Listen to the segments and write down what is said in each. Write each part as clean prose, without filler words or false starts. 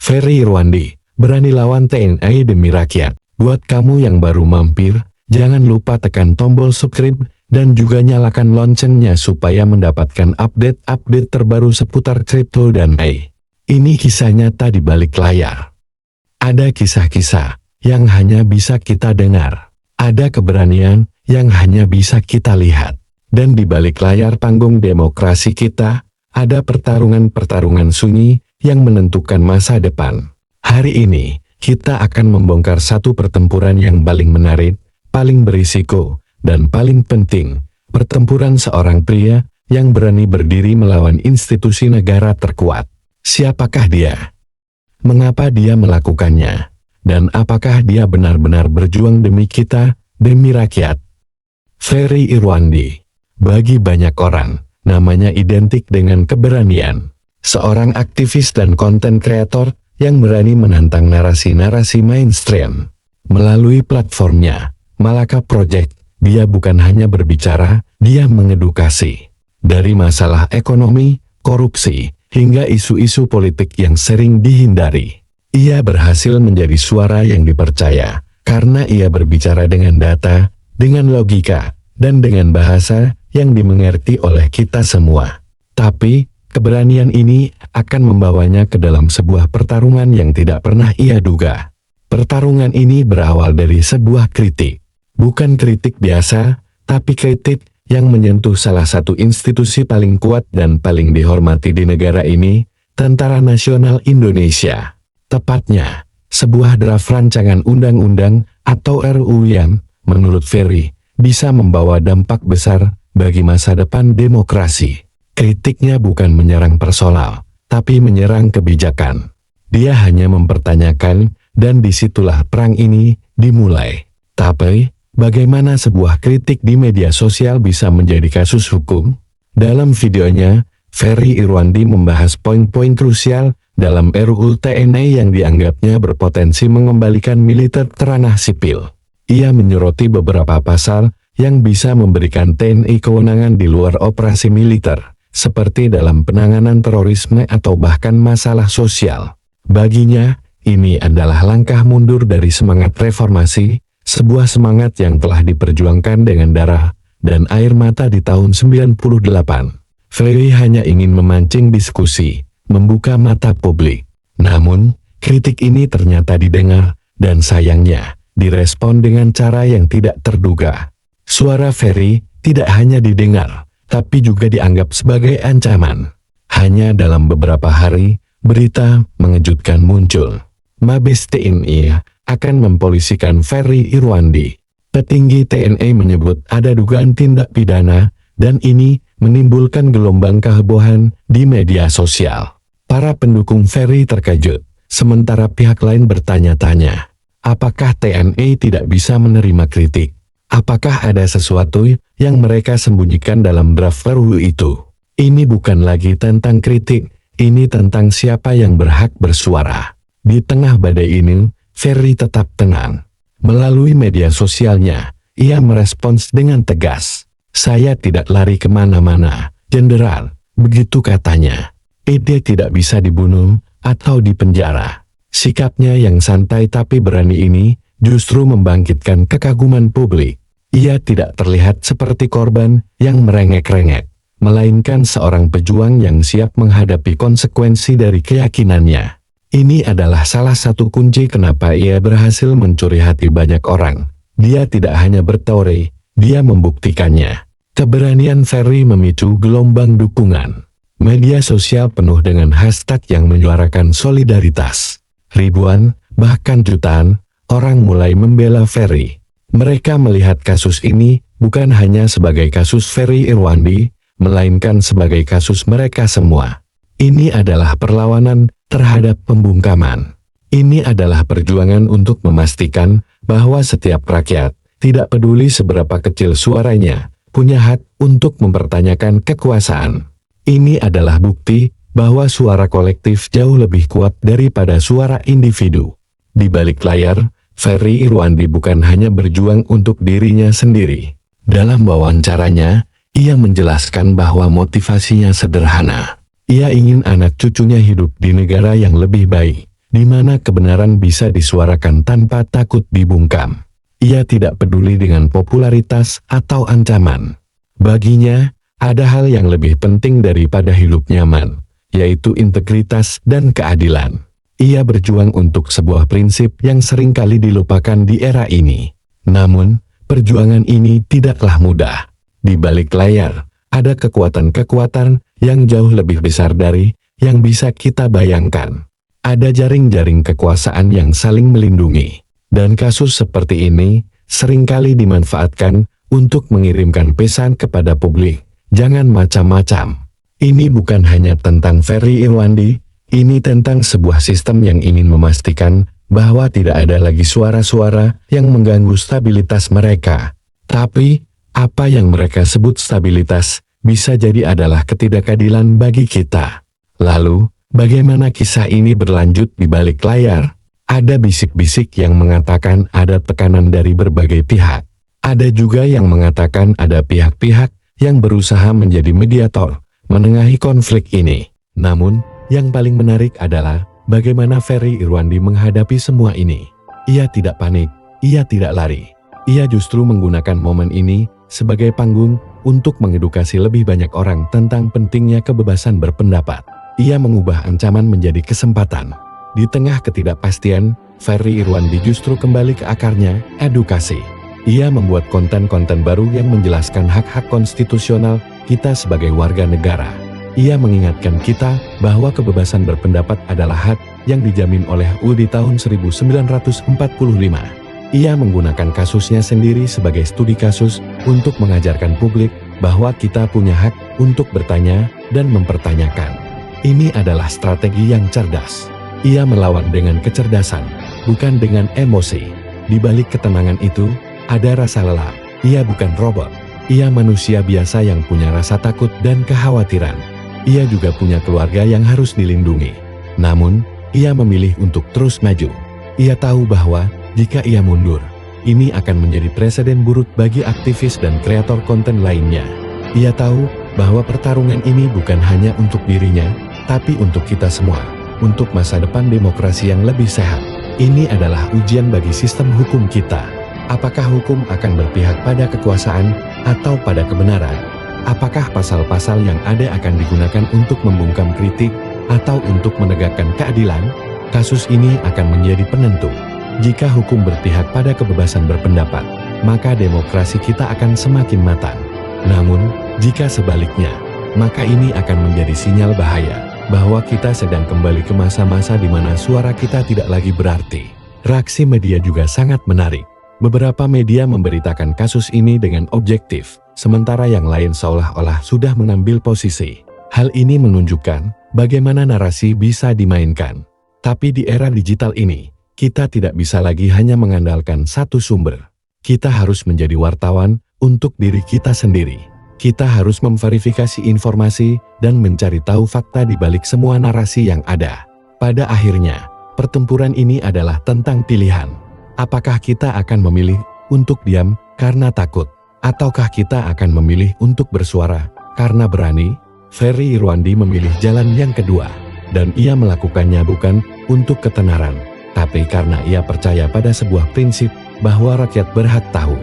Ferry Irwandi, berani lawan TNI demi rakyat. Buat kamu yang baru mampir, jangan lupa tekan tombol subscribe dan juga nyalakan loncengnya supaya mendapatkan update-update terbaru seputar kripto dan AI. Ini kisah nyata di balik layar. Ada kisah-kisah yang hanya bisa kita dengar. Ada keberanian yang hanya bisa kita lihat. Dan di balik layar panggung demokrasi kita, ada pertarungan-pertarungan sunyi yang menentukan masa depan. Hari ini, kita akan membongkar satu pertempuran yang paling menarik, paling berisiko, dan paling penting. Pertempuran seorang pria yang berani berdiri melawan institusi negara terkuat. Siapakah dia? Mengapa dia melakukannya? Dan apakah dia benar-benar berjuang demi kita, demi rakyat? Ferry Irwandi. Bagi banyak orang, namanya identik dengan keberanian. Seorang aktivis dan konten kreator yang berani menantang narasi-narasi mainstream. Melalui platformnya, Malaka Project, dia bukan hanya berbicara, dia mengedukasi. Dari masalah ekonomi, korupsi, hingga isu-isu politik yang sering dihindari. Ia berhasil menjadi suara yang dipercaya, karena ia berbicara dengan data, dengan logika, dan dengan bahasa yang dimengerti oleh kita semua. Tapi, keberanian ini akan membawanya ke dalam sebuah pertarungan yang tidak pernah ia duga. Pertarungan ini berawal dari sebuah kritik. Bukan kritik biasa, tapi kritik yang menyentuh salah satu institusi paling kuat dan paling dihormati di negara ini, Tentara Nasional Indonesia. Tepatnya, sebuah draft rancangan undang-undang atau RUU yang, menurut Ferry, bisa membawa dampak besar bagi masa depan demokrasi. Kritiknya bukan menyerang personal, tapi menyerang kebijakan. Dia hanya mempertanyakan, dan disitulah perang ini dimulai. Tapi, bagaimana sebuah kritik di media sosial bisa menjadi kasus hukum? Dalam videonya, Ferry Irwandi membahas poin-poin krusial dalam RUU TNI yang dianggapnya berpotensi mengembalikan militer ke ranah sipil. Ia menyoroti beberapa pasal yang bisa memberikan TNI kewenangan di luar operasi militer, seperti dalam penanganan terorisme atau bahkan masalah sosial. Baginya, ini adalah langkah mundur dari semangat reformasi, sebuah semangat yang telah diperjuangkan dengan darah dan air mata di tahun 98. Ferry hanya ingin memancing diskusi, membuka mata publik. Namun, kritik ini ternyata didengar, dan sayangnya, direspon dengan cara yang tidak terduga. Suara Ferry tidak hanya didengar, tapi juga dianggap sebagai ancaman. Hanya dalam beberapa hari, berita mengejutkan muncul. Mabes TNI akan mempolisikan Ferry Irwandi. Petinggi TNI menyebut ada dugaan tindak pidana, dan ini menimbulkan gelombang kehebohan di media sosial. Para pendukung Ferry terkejut, sementara pihak lain bertanya-tanya, apakah TNI tidak bisa menerima kritik? Apakah ada sesuatu yang mereka sembunyikan dalam draft RUU itu? Ini bukan lagi tentang kritik, ini tentang siapa yang berhak bersuara. Di tengah badai ini, Ferry tetap tenang. Melalui media sosialnya, ia merespons dengan tegas. Saya tidak lari kemana-mana, Jenderal, begitu katanya. Dia tidak bisa dibunuh atau dipenjara. Sikapnya yang santai tapi berani ini justru membangkitkan kekaguman publik. Ia tidak terlihat seperti korban yang merengek-rengek, melainkan seorang pejuang yang siap menghadapi konsekuensi dari keyakinannya. Ini adalah salah satu kunci kenapa ia berhasil mencuri hati banyak orang. Dia tidak hanya berteori, dia membuktikannya. Keberanian Ferry memicu gelombang dukungan. Media sosial penuh dengan hashtag yang menyuarakan solidaritas. Ribuan, bahkan jutaan, orang mulai membela Ferry. Mereka melihat kasus ini bukan hanya sebagai kasus Ferry Irwandi, melainkan sebagai kasus mereka semua. Ini adalah perlawanan terhadap pembungkaman. Ini adalah perjuangan untuk memastikan bahwa setiap rakyat, tidak peduli seberapa kecil suaranya, punya hak untuk mempertanyakan kekuasaan. Ini adalah bukti bahwa suara kolektif jauh lebih kuat daripada suara individu. Di balik layar, Ferry Irwandi bukan hanya berjuang untuk dirinya sendiri. Dalam wawancaranya, ia menjelaskan bahwa motivasinya sederhana. Ia ingin anak cucunya hidup di negara yang lebih baik, di mana kebenaran bisa disuarakan tanpa takut dibungkam. Ia tidak peduli dengan popularitas atau ancaman. Baginya, ada hal yang lebih penting daripada hidup nyaman, yaitu integritas dan keadilan. Ia berjuang untuk sebuah prinsip yang seringkali dilupakan di era ini. Namun, perjuangan ini tidaklah mudah. Di balik layar, ada kekuatan-kekuatan yang jauh lebih besar dari yang bisa kita bayangkan. Ada jaring-jaring kekuasaan yang saling melindungi. Dan kasus seperti ini seringkali dimanfaatkan untuk mengirimkan pesan kepada publik. Jangan macam-macam. Ini bukan hanya tentang Ferry Irwandi, ini tentang sebuah sistem yang ingin memastikan bahwa tidak ada lagi suara-suara yang mengganggu stabilitas mereka. Tapi, apa yang mereka sebut stabilitas, bisa jadi adalah ketidakadilan bagi kita. Lalu, bagaimana kisah ini berlanjut di balik layar? Ada bisik-bisik yang mengatakan ada tekanan dari berbagai pihak. Ada juga yang mengatakan ada pihak-pihak yang berusaha menjadi mediator, menengahi konflik ini. Namun, yang paling menarik adalah bagaimana Ferry Irwandi menghadapi semua ini. Ia tidak panik, ia tidak lari. Ia justru menggunakan momen ini sebagai panggung untuk mengedukasi lebih banyak orang tentang pentingnya kebebasan berpendapat. Ia mengubah ancaman menjadi kesempatan. Di tengah ketidakpastian, Ferry Irwandi justru kembali ke akarnya, edukasi. Ia membuat konten-konten baru yang menjelaskan hak-hak konstitusional kita sebagai warga negara. Ia mengingatkan kita bahwa kebebasan berpendapat adalah hak yang dijamin oleh UUD di tahun 1945. Ia menggunakan kasusnya sendiri sebagai studi kasus untuk mengajarkan publik bahwa kita punya hak untuk bertanya dan mempertanyakan. Ini adalah strategi yang cerdas. Ia melawan dengan kecerdasan, bukan dengan emosi. Di balik ketenangan itu, ada rasa lelah. Ia bukan robot. Ia manusia biasa yang punya rasa takut dan kekhawatiran. Ia juga punya keluarga yang harus dilindungi. Namun, ia memilih untuk terus maju. Ia tahu bahwa, jika ia mundur, ini akan menjadi presiden buruk bagi aktivis dan kreator konten lainnya. Ia tahu bahwa pertarungan ini bukan hanya untuk dirinya, tapi untuk kita semua, untuk masa depan demokrasi yang lebih sehat. Ini adalah ujian bagi sistem hukum kita. Apakah hukum akan berpihak pada kekuasaan atau pada kebenaran? Apakah pasal-pasal yang ada akan digunakan untuk membungkam kritik atau untuk menegakkan keadilan? Kasus ini akan menjadi penentu. Jika hukum berpihak pada kebebasan berpendapat, maka demokrasi kita akan semakin matang. Namun, jika sebaliknya, maka ini akan menjadi sinyal bahaya bahwa kita sedang kembali ke masa-masa di mana suara kita tidak lagi berarti. Reaksi media juga sangat menarik. Beberapa media memberitakan kasus ini dengan objektif, sementara yang lain seolah-olah sudah mengambil posisi. Hal ini menunjukkan bagaimana narasi bisa dimainkan. Tapi di era digital ini, kita tidak bisa lagi hanya mengandalkan satu sumber. Kita harus menjadi wartawan untuk diri kita sendiri. Kita harus memverifikasi informasi dan mencari tahu fakta di balik semua narasi yang ada. Pada akhirnya, pertempuran ini adalah tentang pilihan. Apakah kita akan memilih untuk diam karena takut? Ataukah kita akan memilih untuk bersuara karena berani? Ferry Irwandi memilih jalan yang kedua. Dan ia melakukannya bukan untuk ketenaran, tapi karena ia percaya pada sebuah prinsip bahwa rakyat berhak tahu.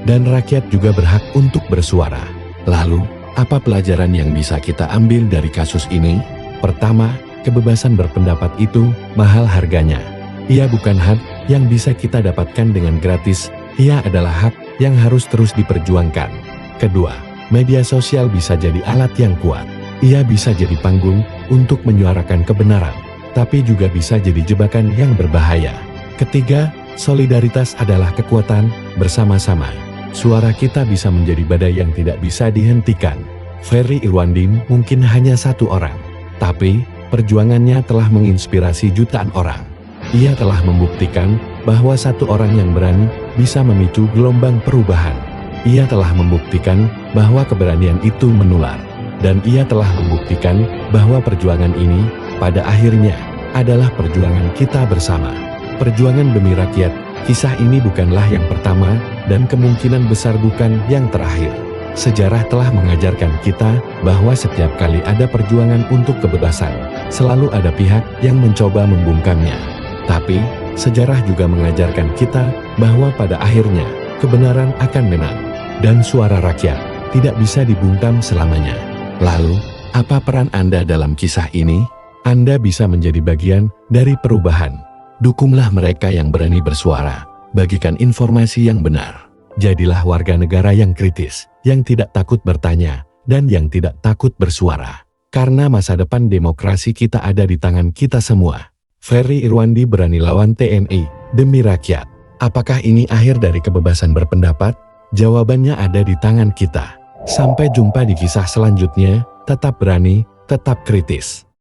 Dan rakyat juga berhak untuk bersuara. Lalu, apa pelajaran yang bisa kita ambil dari kasus ini? Pertama, kebebasan berpendapat itu mahal harganya. Ia bukan hak yang bisa kita dapatkan dengan gratis, ia adalah hak yang harus terus diperjuangkan. Kedua, media sosial bisa jadi alat yang kuat. Ia bisa jadi panggung untuk menyuarakan kebenaran, tapi juga bisa jadi jebakan yang berbahaya. Ketiga, solidaritas adalah kekuatan bersama-sama. Suara kita bisa menjadi badai yang tidak bisa dihentikan. Ferry Irwandi mungkin hanya satu orang, tapi perjuangannya telah menginspirasi jutaan orang. Ia telah membuktikan bahwa satu orang yang berani bisa memicu gelombang perubahan. Ia telah membuktikan bahwa keberanian itu menular. Dan ia telah membuktikan bahwa perjuangan ini, pada akhirnya, adalah perjuangan kita bersama. Perjuangan demi rakyat. Kisah ini bukanlah yang pertama, dan kemungkinan besar bukan yang terakhir. Sejarah telah mengajarkan kita bahwa setiap kali ada perjuangan untuk kebebasan, selalu ada pihak yang mencoba membungkamnya. Tapi, sejarah juga mengajarkan kita bahwa pada akhirnya, kebenaran akan menang. Dan suara rakyat tidak bisa dibungkam selamanya. Lalu, apa peran Anda dalam kisah ini? Anda bisa menjadi bagian dari perubahan. Dukunglah mereka yang berani bersuara. Bagikan informasi yang benar. Jadilah warga negara yang kritis, yang tidak takut bertanya, dan yang tidak takut bersuara. Karena masa depan demokrasi kita ada di tangan kita semua. Ferry Irwandi berani lawan TNI, demi rakyat. Apakah ini akhir dari kebebasan berpendapat? Jawabannya ada di tangan kita. Sampai jumpa di kisah selanjutnya, tetap berani, tetap kritis.